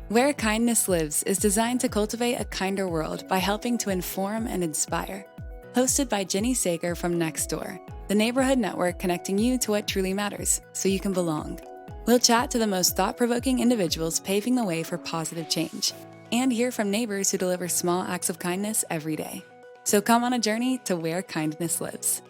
Where Kindness Lives is designed to cultivate a kinder world by helping to inform and inspire. Hosted by Jenny Sager from Nextdoor, the neighborhood network connecting you to what truly matters so you can belong. We'll chat to the most thought-provoking individuals paving the way for positive change and hear from neighbors who deliver small acts of kindness every day. So come on a journey to where kindness lives.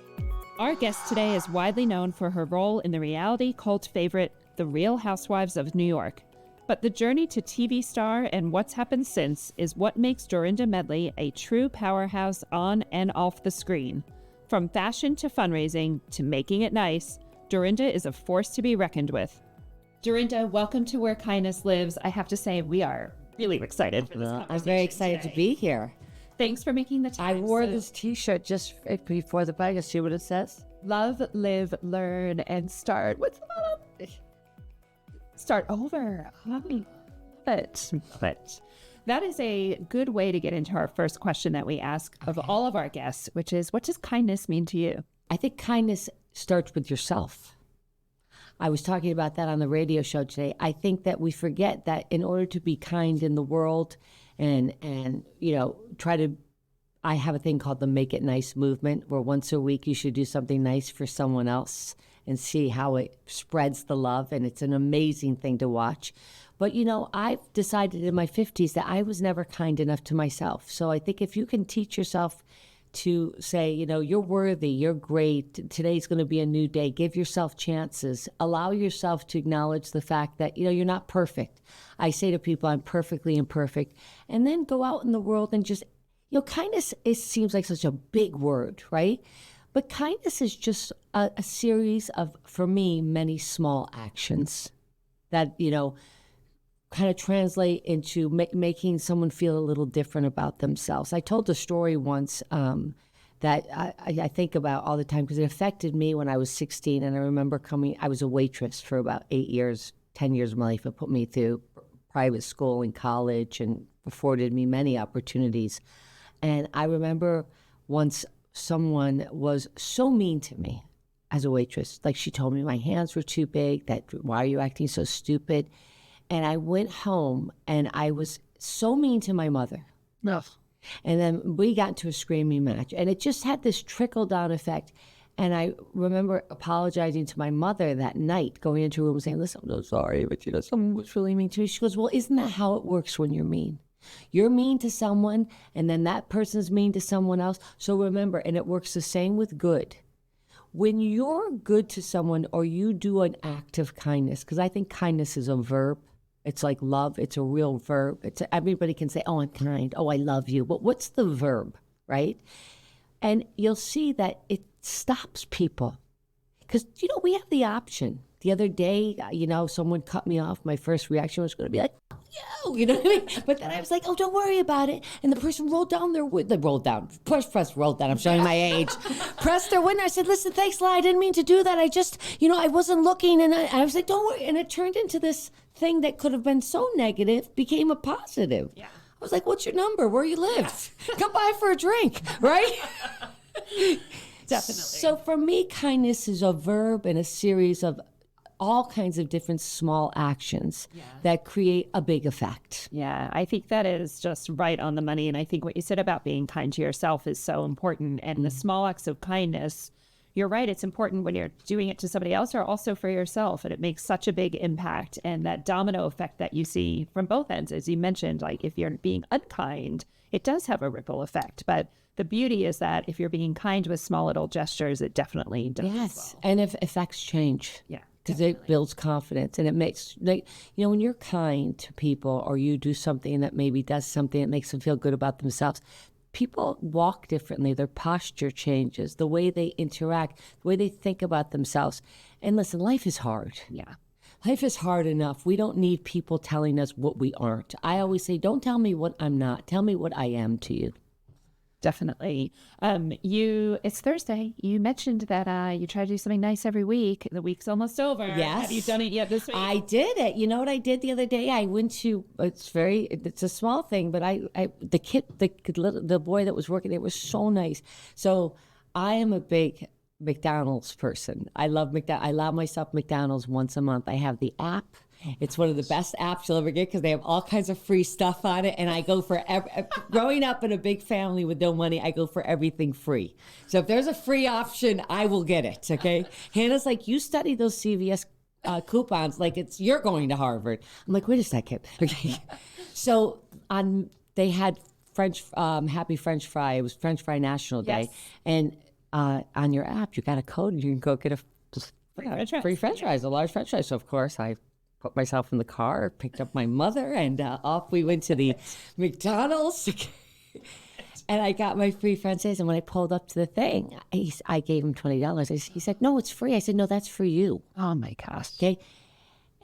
Our guest today is widely known for her role in the reality cult favorite, The Real Housewives of New York. But the journey to TV star and what's happened since is what makes Dorinda Medley a true powerhouse on and off the screen. From fashion to fundraising to making it nice, Dorinda is a force to be reckoned with. Dorinda, welcome to Where Kindness Lives. I have to say, we are really excited for this conversation. I'm very excited today. to be here. Thanks for making the time. I wore this t-shirt just before the bike. See what it says? Love, live, learn, and start. What's the Start over. But that is a good way to get into our first question that we ask of all of our guests, which is, what does kindness mean to you? I think kindness starts with yourself. I was talking about that on the radio show today. I think that we forget that in order to be kind in the world and I have a thing called the Make It Nice movement, where once a week you should do something nice for someone else and see how it spreads the love. And it's an amazing thing to watch. But, I've decided in my 50s that I was never kind enough to myself. So I think if you can teach yourself to say, you're worthy, you're great, today's going to be a new day, give yourself chances, allow yourself to acknowledge the fact that, you're not perfect. I say to people, I'm perfectly imperfect. And then go out in the world and just, kindness seems like such a big word, right? But kindness is just a series of, for me, many small actions that, kind of translate into making someone feel a little different about themselves. I told a story once that I think about all the time because it affected me when I was 16. And I remember I was a waitress for about 10 years of my life. It put me through private school and college and afforded me many opportunities. And I remember once someone was so mean to me as a waitress. Like, she told me my hands were too big, that why are you acting so stupid? And I went home and I was so mean to my mother. No. And then we got into a screaming match, and it just had this trickle down effect. And I remember apologizing to my mother that night, going into a room saying, listen, I'm so sorry, but someone was really mean to me. She goes, well, isn't that how it works when you're mean? You're mean to someone, and then that person's mean to someone else. So remember, and it works the same with good. When you're good to someone or you do an act of kindness, because I think kindness is a verb. It's like love. It's a real verb. Everybody can say, oh, I'm kind. Oh, I love you. But what's the verb, right? And you'll see that it stops people. Because, we have the option. The other day, someone cut me off. My first reaction was going to be like, you know what I mean? But then I was like, oh, don't worry about it. And the person rolled down rolled down. I'm showing my age. Pressed their window. I said, listen, thanks a lot. I didn't mean to do that. I just, I wasn't looking. And I was like, don't worry. And it turned into this thing that could have been so negative, became a positive. Yeah. I was like, what's your number? Where you live? Come by for a drink, right? Definitely. So for me, kindness is a verb and a series of all kinds of different small actions that create a big effect. Yeah, I think that is just right on the money. And I think what you said about being kind to yourself is so important. And the small acts of kindness, you're right, it's important when you're doing it to somebody else or also for yourself. And it makes such a big impact. And that domino effect that you see from both ends, as you mentioned, like if you're being unkind, it does have a ripple effect. But the beauty is that if you're being kind with small little gestures, it definitely does. Yes, and if effects change. Yeah. Because it builds confidence, and it makes, when you're kind to people or you do something that maybe does something that makes them feel good about themselves, people walk differently. Their posture changes, the way they interact, the way they think about themselves. And listen, life is hard. Yeah. Life is hard enough. We don't need people telling us what we aren't. I always say, don't tell me what I'm not. Tell me what I am to you. Definitely. It's Thursday. You mentioned that you try to do something nice every week. The week's almost over. Yes. Have you done it yet this week? I did it. You know what I did the other day? I went to, it's a small thing, but the boy that was working there was so nice. So I am a big McDonald's person. I love McDonald's. I allow myself McDonald's once a month. I have the app. It's one of the best apps you'll ever get because they have all kinds of free stuff on it. And I go for growing up in a big family with no money, I go for everything free. So if there's a free option, I will get it. Okay. Hannah's like, you study those CVS coupons like you're going to Harvard. I'm like, wait a second. Okay. So they had Happy French Fry. It was French Fry National Day. Yes. And on your app, you got a code and you can go get a free French fries, a large French fry. So of course I put myself in the car, picked up my mother, and off we went to the McDonald's. And I got my free French fries. And when I pulled up to the thing, I gave him $20. He said, no, it's free. I said, no, that's for you. Oh my gosh. Okay.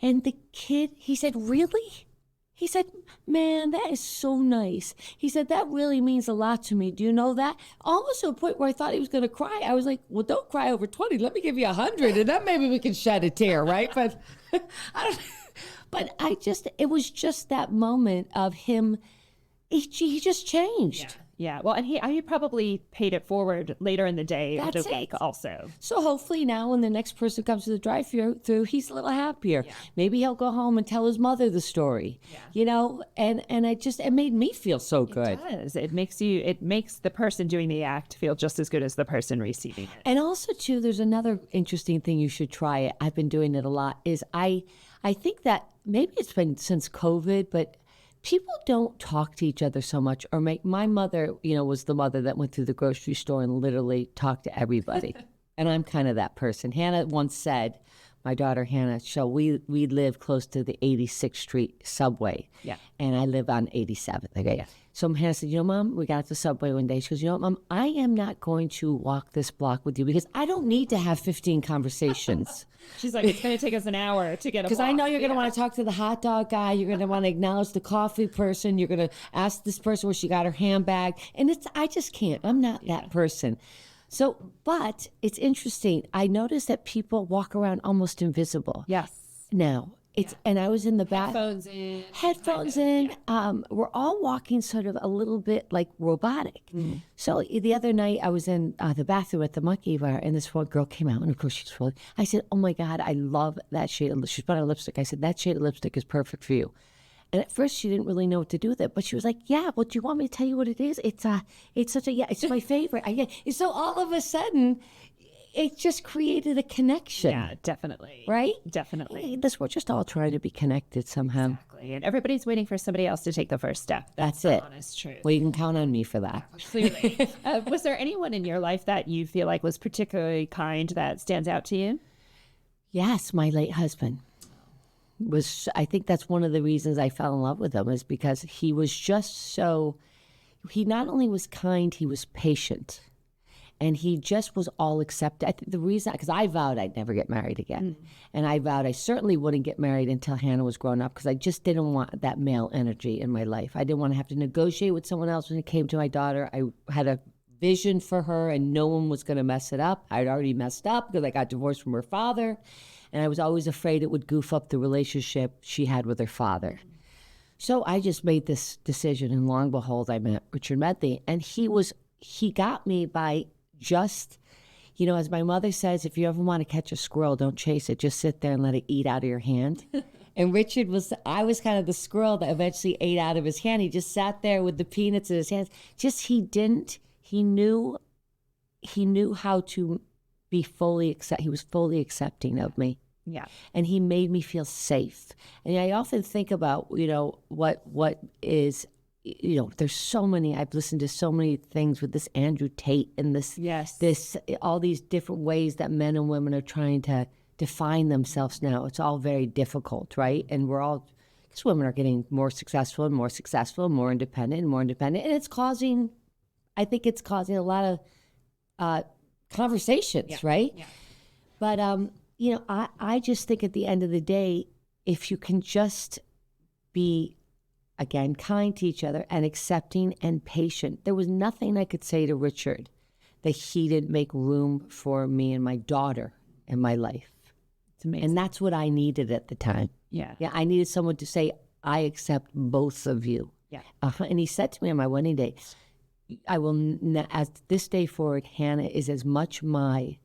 And the kid, he said, really? He said, man, that is so nice. He said, that really means a lot to me. Do you know that? Almost to a point where I thought he was going to cry. I was like, well, don't cry over 20. Let me give you 100, and then maybe we can shed a tear, right? But it was just that moment of him. He just changed. Yeah. Well, and he probably paid it forward later in the day of the week also. So hopefully now when the next person comes to the drive-through, he's a little happier. Yeah. Maybe he'll go home and tell his mother the story. Yeah. You know, and it made me feel so good. It does. It makes the person doing the act feel just as good as the person receiving it. And also too, there's another interesting thing you should try. I've been doing it a lot. Is I think that maybe it's been since COVID, but people don't talk to each other so much. Or my mother, was the mother that went through the grocery store and literally talked to everybody. And I'm kind of that person. Hannah once said, my daughter Hannah, we live close to the 86th Street subway. Yeah. And I live on 87th. Okay. Yeah. So Hannah said, Mom, we got to the subway one day. She goes, Mom, I am not going to walk this block with you because I don't need to have 15 conversations. She's like, it's going to take us an hour to get a block. Because I know you're going to want to talk to the hot dog guy. You're going to want to acknowledge the coffee person. You're going to ask this person where she got her handbag. And I just can't. I'm not that person. So, but it's interesting. I noticed that people walk around almost invisible. Yes. Now, and I was in the back. Headphones in. Yeah. We're all walking sort of a little bit like robotic. Mm. So the other night I was in the bathroom at the Monkey Bar, and this one girl came out, and of course she's full. I said, "Oh my God, I love that shade of lipstick." She's put on lipstick. I said, "That shade of lipstick is perfect for you." And at first she didn't really know what to do with it, but she was like, "Yeah, well, do you want me to tell you what it is? It's my favorite." So all of a sudden, it just created a connection. Yeah, definitely. Right? Definitely. We're just all trying to be connected somehow. Exactly. And everybody's waiting for somebody else to take the first step. That's it. Honest truth. Well, you can count on me for that. Clearly. Was there anyone in your life that you feel like was particularly kind that stands out to you? Yes, my late husband. I think that's one of the reasons I fell in love with him, is because he was just he not only was kind, he was patient. And he just was all accepted. I think the reason, because I vowed I'd never get married again. Mm. And I vowed I certainly wouldn't get married until Hannah was grown up, because I just didn't want that male energy in my life. I didn't want to have to negotiate with someone else when it came to my daughter. I had a vision for her and no one was going to mess it up. I'd already messed up because I got divorced from her father. And I was always afraid it would goof up the relationship she had with her father. So I just made this decision, and long behold, I met Richard Medley. And he got me by just, as my mother says, if you ever want to catch a squirrel, don't chase it. Just sit there and let it eat out of your hand. And I was kind of the squirrel that eventually ate out of his hand. He just sat there with the peanuts in his hands. He knew how to be he was fully accepting of me. Yeah. And he made me feel safe. And I often think about, what is, there's so many, I've listened to so many things with this Andrew Tate and all these different ways that men and women are trying to define themselves now. It's all very difficult, right? And because women are getting more successful, more independent. And I think it's causing a lot of conversations, right? Yeah. But, I just think at the end of the day, if you can just be, again, kind to each other and accepting and patient. There was nothing I could say to Richard that he didn't make room for me and my daughter in my life. It's amazing. And that's what I needed at the time. Yeah. Yeah, I needed someone to say, I accept both of you. Yeah. And he said to me on my wedding day, I will, as this day forward, Hannah is as much my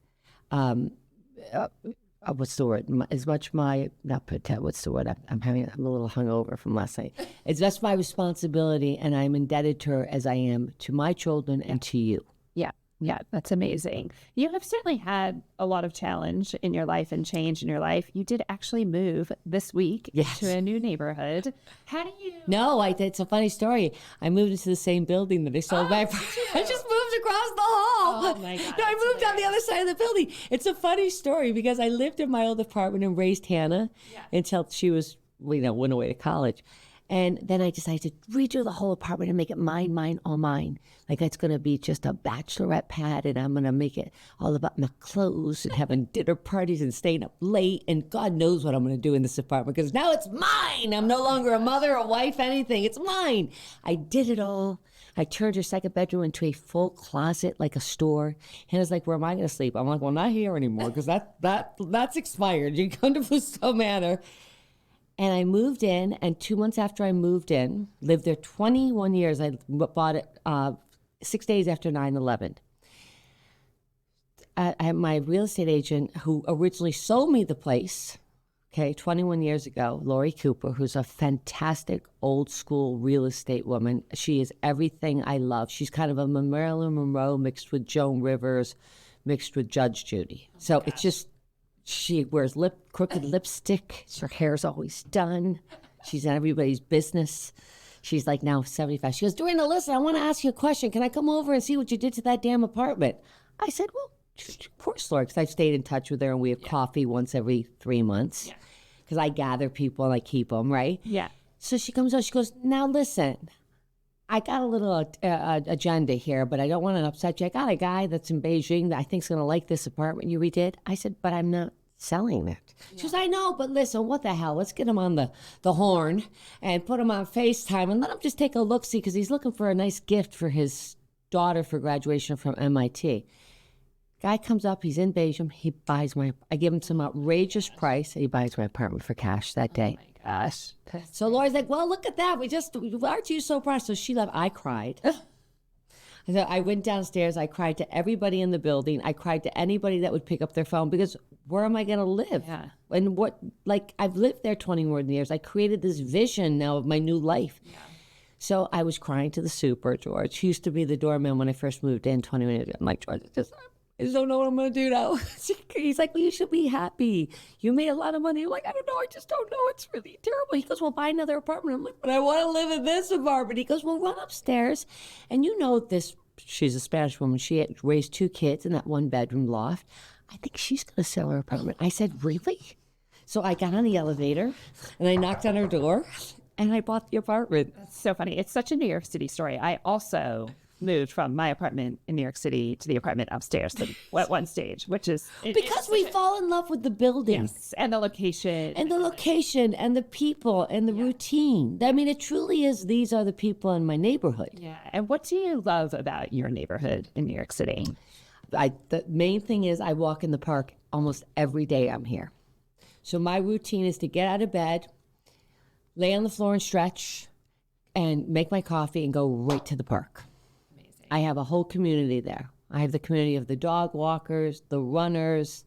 what's the word? As much my, not protect, what's the word? I'm a little hungover from last night. It's just my responsibility, and I'm indebted to her as I am to my children and to you. Yeah. Yeah, that's amazing. You have certainly had a lot of challenge in your life and change in your life. You did actually move this week to a new neighborhood. How do you... No, it's a funny story. I moved into the same building that I sold my... I just moved across the hall. Oh, my God. No, I moved on the other side of the building. It's a funny story because I lived in my old apartment and raised Hannah until she was, went away to college. And then I decided to redo the whole apartment and make it mine, all mine. Like it's going to be just a bachelorette pad, and I'm going to make it all about my clothes and having dinner parties and staying up late. And God knows what I'm going to do in this apartment because now it's mine. I'm no longer a mother, a wife, anything. It's mine. I did it all. I turned her second bedroom into a full closet, like a store. Hannah's like, where am I going to sleep? I'm like, well, not here anymore because that's expired. You come to Fusto Manor. And I moved in, and 2 months after I moved in, lived there 21 years. I bought it 6 days after 9/11. I had my real estate agent who originally sold me the place, 21 years ago, Lori Cooper, who's a fantastic old school real estate woman. She is everything I love. She's kind of a Marilyn Monroe mixed with Joan Rivers, mixed with Judge Judy. So it's just... She wears crooked lipstick. Her hair's always done. She's in everybody's business. She's like now 75. She goes, Dorinda, listen, I want to ask you a question. Can I come over and see what you did to that damn apartment? I said, well, of course, Laura, because I've stayed in touch with her and we have coffee once every 3 months because I gather people and I keep them, right? Yeah. So she comes out, she goes, now listen, I got a little agenda here, but I don't want to upset you. I got a guy that's in Beijing that I think's going to like this apartment you redid. I said, but I'm not selling it. She goes, I know, but listen, what the hell? Let's get him on the horn and put him on FaceTime and let him just take a look-see because he's looking for a nice gift for his daughter for graduation from MIT. Guy comes up, he's in Beijing, he buys I give him some outrageous price, he buys my apartment for cash that day. Oh my gosh. So Laura's like, well, look at that. Aren't you so proud? So she left. I cried. So I went downstairs. I cried to everybody in the building. I cried to anybody that would pick up their phone because where am I going to live? Yeah. And I've lived there 21 years. I created this vision now of my new life. Yeah. So I was crying to the super, George. He used to be the doorman when I first moved in 21 years ago. I'm like, George, I just don't know what I'm going to do now. He's like, well, you should be happy. You made a lot of money. I'm like, I don't know. I just don't know. It's really terrible. He goes, well, buy another apartment. I'm like, but I want to live in this apartment. He goes, well, run upstairs. And you know this, she's a Spanish woman. She had raised 2 kids in that 1-bedroom loft. I think she's going to sell her apartment. I said, really? So I got on the elevator and I knocked on her door and I bought the apartment. That's so funny. It's such a New York City story. I also moved from my apartment in New York City to the apartment upstairs at one stage, which is... Because we fall in love with the buildings. Yes, and the location. And the location and the people and the routine. I mean, it truly is, these are the people in my neighborhood. Yeah. And what do you love about your neighborhood in New York City? The main thing is I walk in the park almost every day I'm here. So my routine is to get out of bed, lay on the floor and stretch, and make my coffee and go right to the park. I have a whole community there. I have the community of the dog walkers, the runners,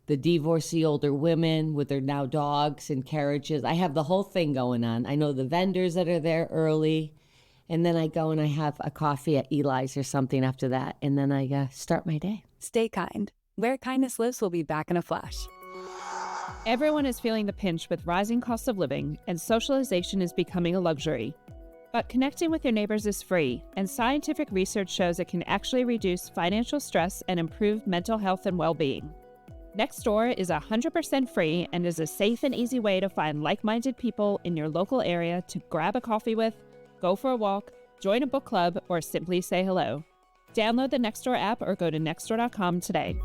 the divorcee older women with their now dogs and carriages. I have the whole thing going on. I know the vendors that are there early. And then I go and I have a coffee at Eli's or something after that. And then I start my day. Stay kind. Where kindness lives will be back in a flash. Everyone is feeling the pinch with rising costs of living, and socialization is becoming a luxury. But connecting with your neighbors is free, and scientific research shows it can actually reduce financial stress and improve mental health and well-being. Nextdoor is 100% free and is a safe and easy way to find like-minded people in your local area to grab a coffee with, go for a walk, join a book club, or simply say hello. Download the Nextdoor app or go to nextdoor.com today.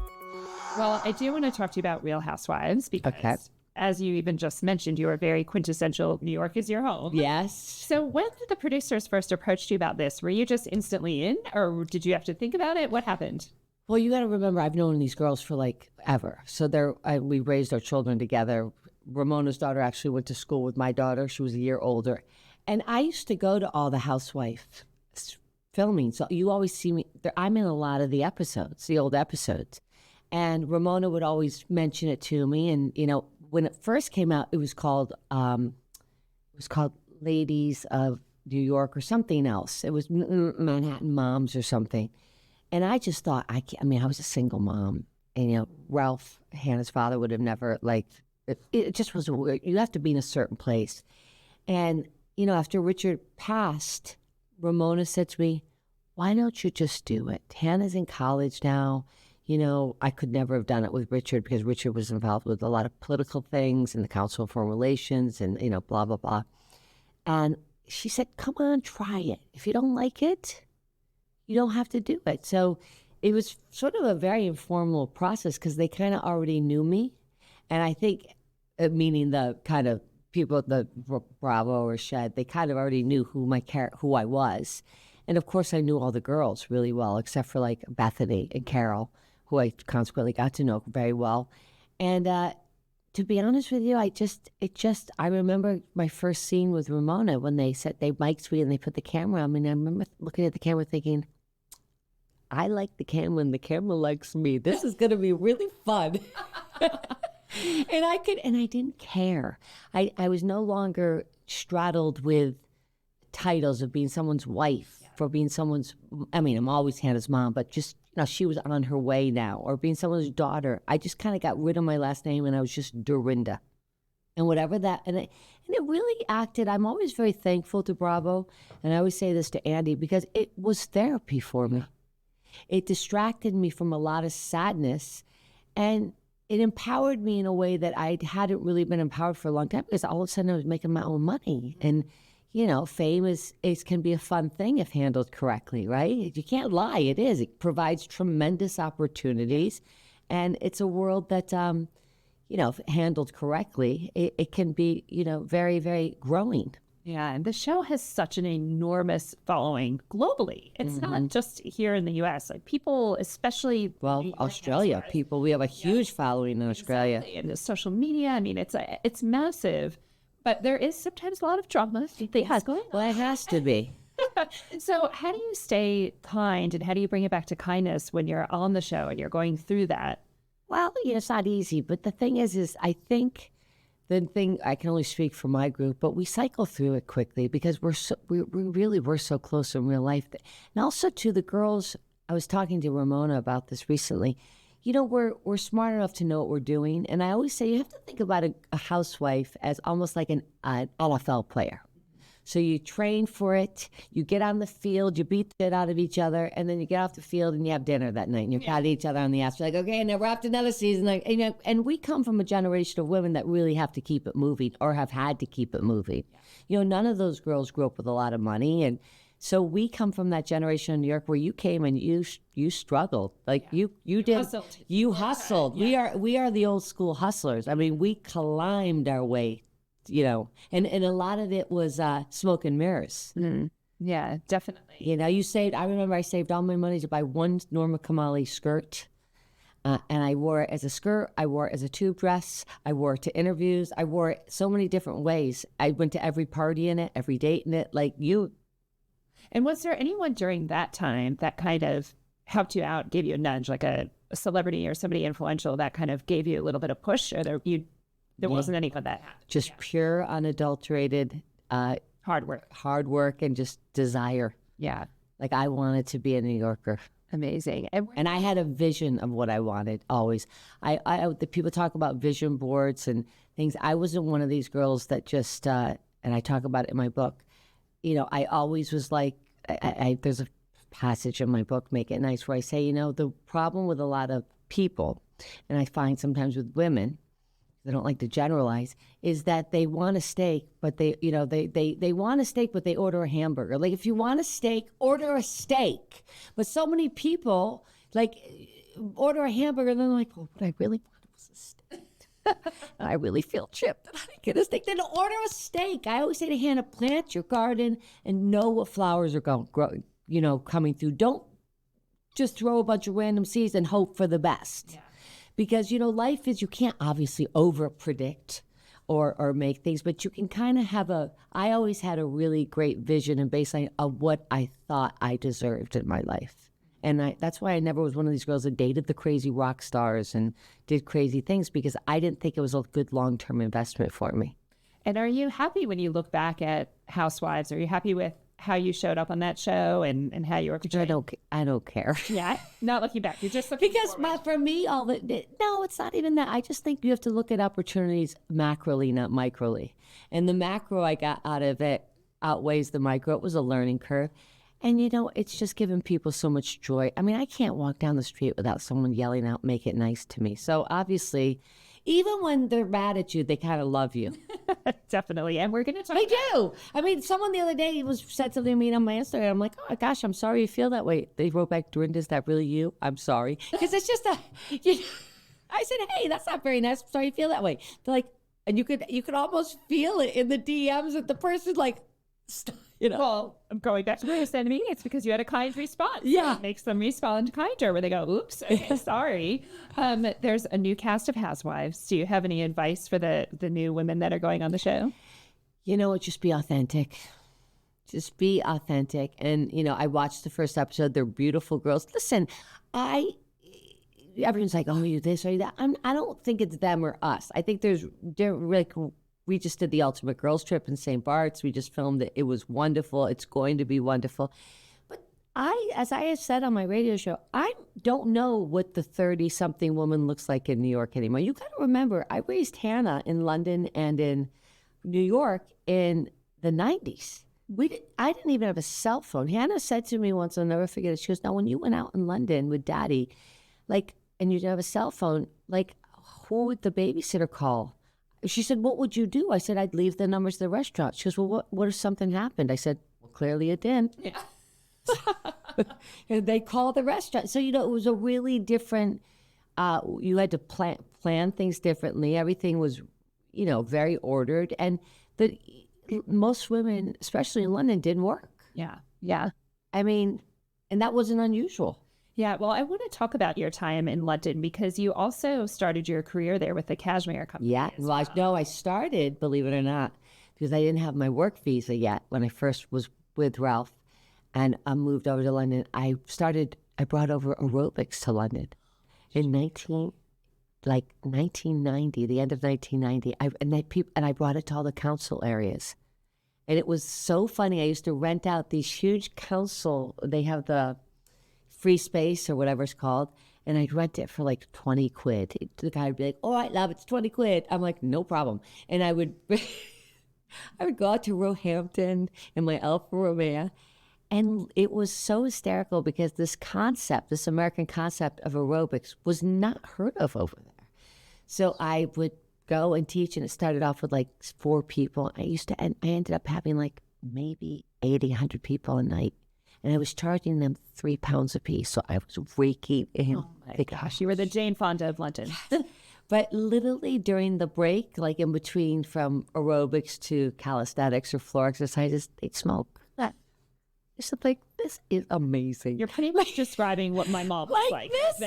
Well, I do want to talk to you about Real Housewives because, as you even just mentioned, you are very quintessential New York is your home. Yes. So when the producers first approached you about this, were you just instantly in, or did you have to think about it? What happened? Well, you got to remember, I've known these girls for like ever. So we raised our children together. Ramona's daughter actually went to school with my daughter. She was a year older. And I used to go to all the housewife filming. So you always see me there. I'm in a lot of the episodes, the old episodes. And Ramona would always mention it to me. And, when it first came out, it was called Ladies of New York or something else. It was Manhattan Moms or something. And I just thought, I was a single mom. And, Ralph, Hannah's father, would have never, it just was weird. You have to be in a certain place. And, after Richard passed, Ramona said to me, why don't you just do it? Hannah's in college now. I could never have done it with Richard because Richard was involved with a lot of political things and the Council of Foreign Relations and, blah, blah, blah. And she said, come on, try it. If you don't like it, you don't have to do it. So it was sort of a very informal process because they kind of already knew me. And I think, meaning the kind of people, the Bravo or Shed, they kind of already knew who I was. And of course, I knew all the girls really well, except for like Bethany and Carol, who I consequently got to know very well. And to be honest with you, I remember my first scene with Ramona when they mic'd me and they put the camera on me. And I remember looking at the camera thinking, I like the camera and the camera likes me. This is going to be really fun. And I didn't care. I was no longer straddled with titles of being someone's wife or being someone's, I'm always Hannah's mom, but just, she was on her way now, or being someone's daughter. I just kind of got rid of my last name and I was just Dorinda. And whatever that, and it really acted, I'm always very thankful to Bravo. And I always say this to Andy because it was therapy for me. It distracted me from a lot of sadness and it empowered me in a way that I hadn't really been empowered for a long time because all of a sudden I was making my own money. And, fame can be a fun thing if handled correctly, right? You can't lie. It is. It provides tremendous opportunities. And it's a world that, if handled correctly, it can be, very, very growing. Yeah, and the show has such an enormous following globally. It's not just here in the U.S. Like people, especially Australia, we have a huge following in Australia. Exactly. And the social media, it's massive. But there is sometimes a lot of drama. Well, it has to be. So how do you stay kind and how do you bring it back to kindness when you're on the show and you're going through that? Well, it's not easy. But the thing is I think the thing, I can only speak for my group, but we cycle through it quickly because we really were so close in real life. And also to the girls, I was talking to Ramona about this recently. We're smart enough to know what we're doing. And I always say you have to think about a housewife as almost like an NFL player. So you train for it, you get on the field, you beat the shit out of each other, and then you get off the field and you have dinner that night and you pat each other on the ass. You're like, okay, now we're after another season. And we come from a generation of women that really have to keep it moving or have had to keep it moving. None of those girls grew up with a lot of money. And so we come from that generation in New York where you came and you struggled. You hustled. Yeah. We are the old school hustlers. We climbed our way, and a lot of it was smoke and mirrors. Mm-hmm. Yeah, definitely. I remember I saved all my money to buy one Norma Kamali skirt. And I wore it as a skirt. I wore it as a tube dress. I wore it to interviews. I wore it so many different ways. I went to every party in it, every date in it, like you. And was there anyone during that time that kind of helped you out, gave you a nudge, like a celebrity or somebody influential that kind of gave you a little bit of push, or there wasn't any of that? Just pure, unadulterated hard work, and just desire. Yeah, like I wanted to be a New Yorker. Amazing. And I had a vision of what I wanted always. The people talk about vision boards and things. I wasn't one of these girls that just, and I talk about it in my book. I always was like, there's a passage in my book, Make It Nice, where I say, the problem with a lot of people, and I find sometimes with women, I don't like to generalize, is that they want a steak, but they want a steak, but they order a hamburger. Like, if you want a steak, order a steak. But so many people, order a hamburger, and then they're like, well, what I really wanted was a steak. I really feel chipped that I didn't get a steak. Then order a steak. I always say to Hannah, plant your garden and know what flowers are coming through. Don't just throw a bunch of random seeds and hope for the best. Yeah. Because, life is, you can't obviously over-predict or make things, but you can kind of have I always had a really great vision and baseline of what I thought I deserved in my life. And that's why I never was one of these girls that dated the crazy rock stars and did crazy things, because I didn't think it was a good long-term investment for me. And are you happy when you look back at Housewives? Are you happy with how you showed up on that show and how you were portrayed? I don't care. Yeah, not looking back. You're just looking because for me, no, it's not even that. I just think you have to look at opportunities macroly, not microly. And the macro I got out of it outweighs the micro. It was a learning curve. And, it's just given people so much joy. I mean, I can't walk down the street without someone yelling out, "Make it nice" to me. So obviously, even when they're mad at you, they kind of love you. Definitely. And we're going to talk. They do. I mean, someone the other day said something to me on my Instagram. I'm like, "Oh my gosh, I'm sorry you feel that way." They wrote back, "Dorinda, is that really you? I'm sorry." Because it's just I said, "Hey, that's not very nice. I'm sorry you feel that way." They're like, and you could almost feel it in the DMs of the person like, Well, I'm going back to what you said to me. It's because you had a kind response. Yeah. It makes them respond kinder where they go, "Oops, okay, sorry." There's a new cast of Housewives. Do you have any advice for the new women that are going on the show? Just be authentic. Just be authentic. And, I watched the first episode. They're beautiful girls. Listen, everyone's like, "Oh, you this or you that." I don't think it's them or us. I think we just did the Ultimate Girls Trip in St. Bart's. We just filmed it. It was wonderful. It's going to be wonderful. But as I have said on my radio show, I don't know what the 30-something woman looks like in New York anymore. You got to remember, I raised Hannah in London and in New York in the 90s. I didn't even have a cell phone. Hannah said to me once, I'll never forget it. She goes, "Now, when you went out in London with Daddy, and you didn't have a cell phone, who would the babysitter call?" She said, "What would you do?" I said, "I'd leave the numbers of the restaurant." She goes, "Well, what if something happened?" I said, "Well, clearly it didn't." Yeah. And they called the restaurant. So, it was a really different, you had to plan things differently. Everything was, very ordered. And most women, especially in London, didn't work. Yeah. Yeah. I mean, and that wasn't unusual. Yeah, well, I want to talk about your time in London because you also started your career there with the Cashmere Company. Yeah, well, I started, believe it or not, because I didn't have my work visa yet when I first was with Ralph, and I moved over to London. I brought over aerobics to London in 1990, the end of 1990. I brought it to all the council areas, and it was so funny. I used to rent out these huge council. They have the free space or whatever it's called, and I'd rent it for 20 quid. The guy would be like, "All right, love, it's 20 quid. I'm like, "No problem." And I would go out to Roehampton in my Alfa Romeo, and it was so hysterical because this American concept of aerobics was not heard of over there. So I would go and teach, and it started off with 4 people. I ended up having maybe 80, 100 people a night. And I was charging them £3 a piece. So I was raking in. Oh my gosh, you were the Jane Fonda of London. But literally during the break, in between from aerobics to calisthenics or floor exercises, they'd smoke. It's this is amazing. You're pretty much describing what my mom was like. This is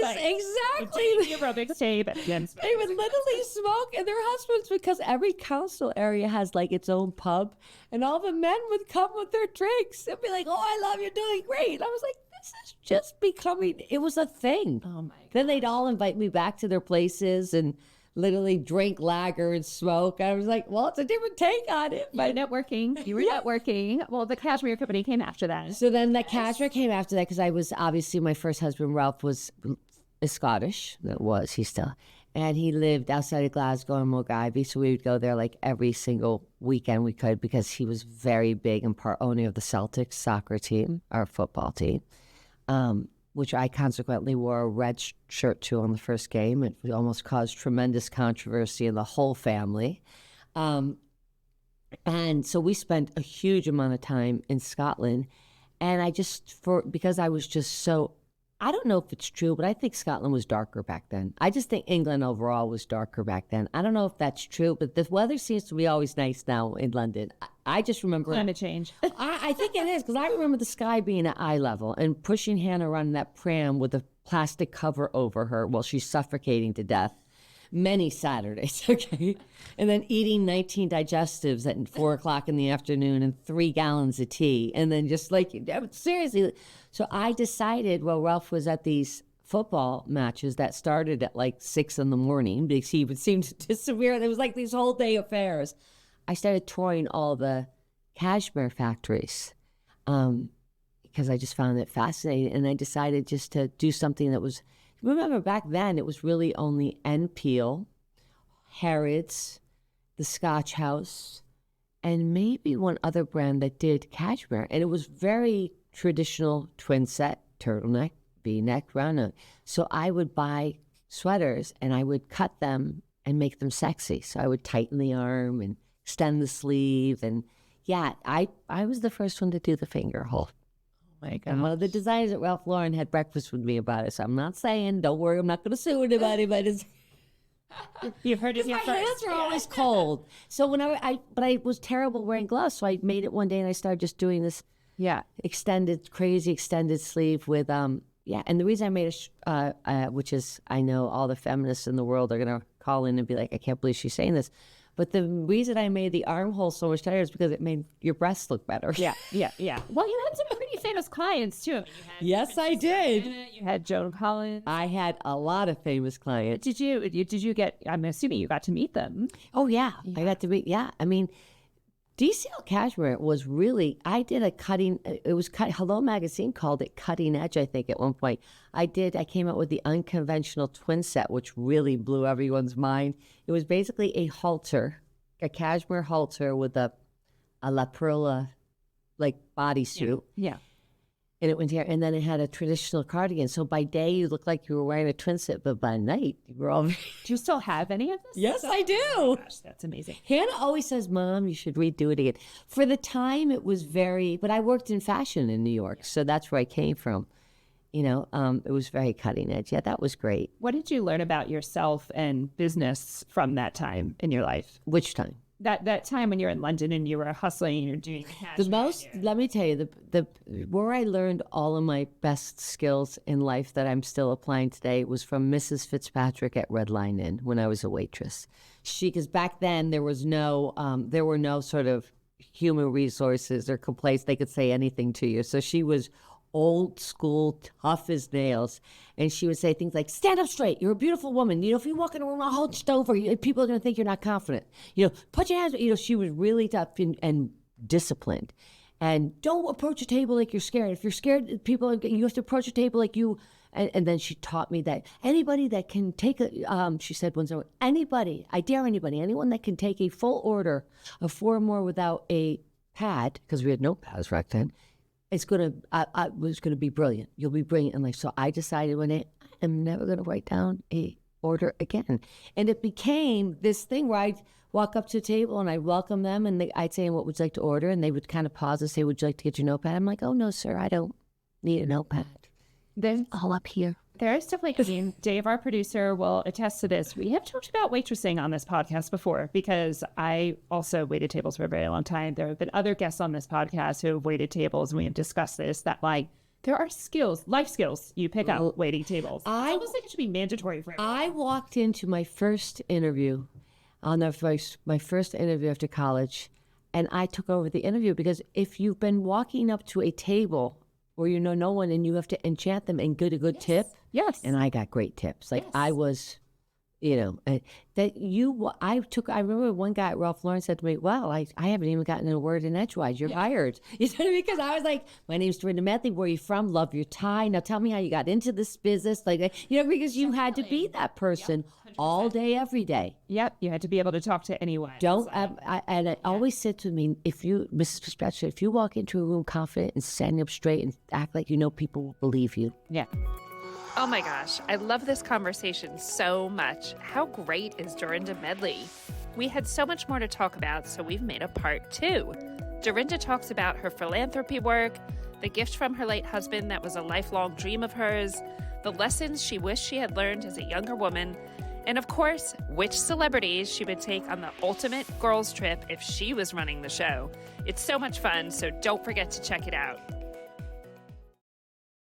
exactly the aerobics tape. They would literally smoke, and their husbands, because every council area has its own pub, and all the men would come with their drinks and be like, "Oh, I love you, doing great." And I was like, this is just becoming, it was a thing. Oh my God. Then they'd all invite me back to their places and literally drink lager and smoke. I was like, well, it's a different take on it. But networking. You were networking. Well, the Cashmere Company came after that. So then the Cashmere came after that, because I was obviously, my first husband, Ralph, is Scottish. He's still. And he lived outside of Glasgow and Mulgivey. So we would go there every single weekend we could, because he was very big and part owner of the Celtics soccer team, our football team. Which I consequently wore a red shirt to on the first game. It almost caused tremendous controversy in the whole family. And so we spent a huge amount of time in Scotland. And because I was just so, I don't know if it's true, but I think Scotland was darker back then. I just think England overall was darker back then. I don't know if that's true, but the weather seems to be always nice now in London. I just remember... Climate change. I think it is, because I remember the sky being at eye level and pushing Hannah around that pram with a plastic cover over her while she's suffocating to death. many Saturdays, okay? And then eating 19 digestives at 4 o'clock in the afternoon and 3 gallons of tea. And then just like, seriously. So I decided, while Ralph was at these football matches that started at like 6 in the morning because he would seem to disappear. It was like these whole day affairs. I started touring all the cashmere factories because I just found it fascinating. And I decided just to do something that was, remember back then, it was really only N. Peel, Harrods, the Scotch House, and maybe one other brand that did cashmere. And it was very traditional twin set, turtleneck, V-neck, round neck. So I would buy sweaters and I would cut them and make them sexy. So I would tighten the arm and extend the sleeve. And yeah, I was the first one to do the finger hole. Oh my God. And one of the designers at Ralph Lauren had breakfast with me about it. So I'm not saying, don't worry, I'm not going to sue anybody, but it's... You've heard it here my first. hands are always cold. So whenever but I was terrible wearing gloves. So I made it one day and I started just doing this crazy extended sleeve with, and the reason I made which is, I know all the feminists in the world are going to call in and be like, I can't believe she's saying this. But the reason I made the armhole so much tighter is because it made your breasts look better. Yeah. Well, you had some pretty famous clients, too. Yes, I did. You had Joan Collins. I had a lot of famous clients. Did you get, I'm assuming you got to meet them. Oh, yeah. I got to meet, I mean, DCL Cashmere was really, I did a cutting, Hello Magazine called it cutting edge, I think, at one point. I came up with the unconventional twin set, which really blew everyone's mind. It was basically a halter, a cashmere halter with a La Perla, like, bodysuit. Yeah. And it went here, and then it had a traditional cardigan. So by day, you looked like you were wearing a twin set, but by night, you were all... Do you still have any of this? Yes, I do. Oh my gosh, that's amazing. Hannah always says, Mom, you should redo it again. For the time, it was but I worked in fashion in New York, so that's where I came from. It was very cutting edge. Yeah, that was great. What did you learn about yourself and business from that time in your life? Which time? That time when you're in London and you were hustling and you're doing let me tell you, the where I learned all of my best skills in life that I'm still applying today was from Mrs. Fitzpatrick at Red Line Inn when I was a waitress. Because back then there were no sort of human resources or complaints. They could say anything to you. So she was old school, tough as nails. And she would say things like, stand up straight. You're a beautiful woman. If you walk in a room, I'll hold over. People are going to think you're not confident. Put your hands, she was really tough and disciplined. And don't approach a table like you're scared. If you're scared, you have to approach a table like you. And then she taught me that anybody that can take she said once, anybody, I dare anybody, anyone that can take a full order of 4 or more without a pad, because we had no pads back then, I was gonna be brilliant. You'll be brilliant in life. So I decided one day I'm never gonna write down a order again. And it became this thing where I'd walk up to a table and I'd welcome them and I'd say, what would you like to order? And they would kind of pause and say, would you like to get your notepad? I'm like, oh no, sir, I don't need a notepad. There's all up here. There is definitely, Dave, our producer, will attest to this. We have talked about waitressing on this podcast before because I also waited tables for a very long time. There have been other guests on this podcast who have waited tables, and we have discussed this, that there are skills, life skills you pick up waiting tables. I almost think it should be mandatory for everyone. I walked into my first interview, my first interview after college, and I took over the interview because if you've been walking up to a table where you know no one and you have to enchant them and get a good tip. Yes. And I got great tips. I was, I remember one guy at Ralph Lauren said to me, well, I haven't even gotten a word in edgewise. You're hired. You know what I mean? Because I was like, my name's Dorinda Medley. Where are you from? Love your tie. Now tell me how you got into this business. Because you had to be that person all day, every day. Yep. You had to be able to talk to anyone. And it always said to me, Mrs. Fitzpatrick, if you walk into a room confident and standing up straight and act like you know people will believe you. Yeah. Oh my gosh, I love this conversation so much. How great is Dorinda Medley? We had so much more to talk about, so we've made a part 2. Dorinda talks about her philanthropy work, the gift from her late husband that was a lifelong dream of hers, the lessons she wished she had learned as a younger woman, and of course, which celebrities she would take on the ultimate girls trip if she was running the show. It's so much fun, so don't forget to check it out.